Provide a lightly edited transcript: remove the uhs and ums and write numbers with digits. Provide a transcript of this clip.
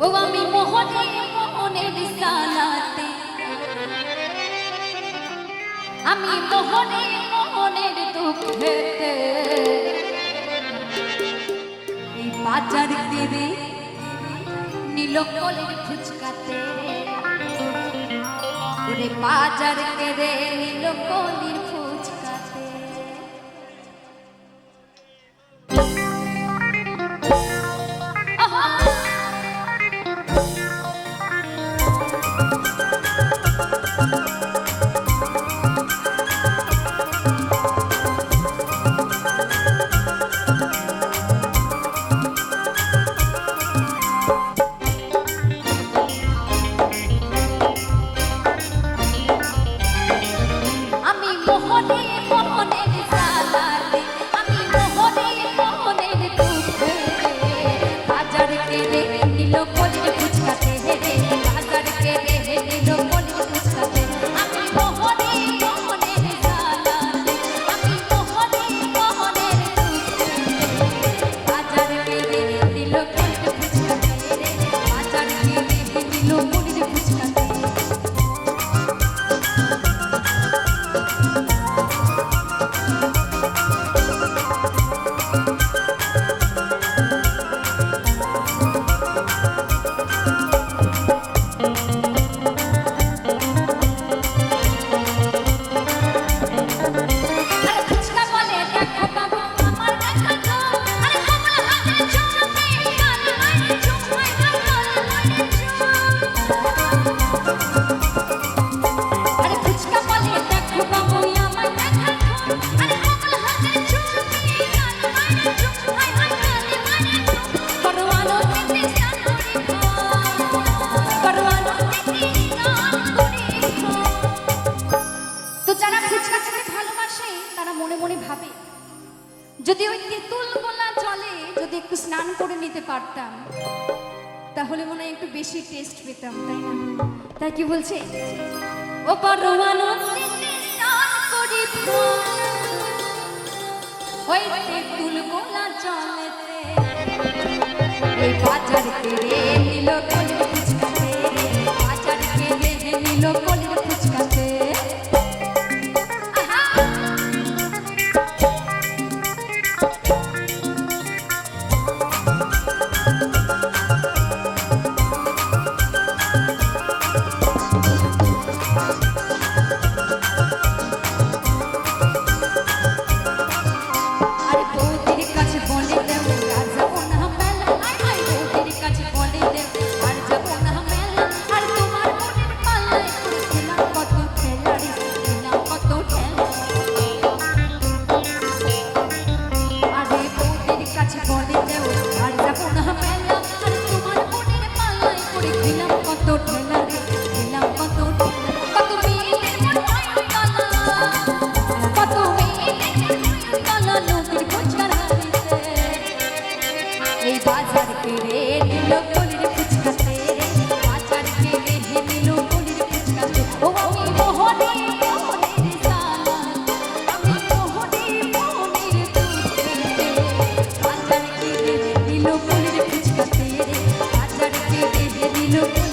ও আমি মোহনে মোহনের সালাতে, আমি মোহনে মোহনের দুঃখেতে এই বাজার দেবে নীল কলির ফুচকাতে, ওরে বাজার দেবে নীল কলির ফুচকাতে। যদি ওই তেঁতুল গোলা জলে যদি একটু স্নান করে নিতে পারতাম তাহলে মনে হয় একটু বেশি টেস্ট পেতাম, তাই না? তাই কি বলছে, ও পরমাণু স্নান করি ওই তেঁতুল গোলা জলেতে, এই বাজার কেড়ে নিল কলির ফুচকাতে, বাজার কেড়ে নিল কলির ফুচকাতে। Look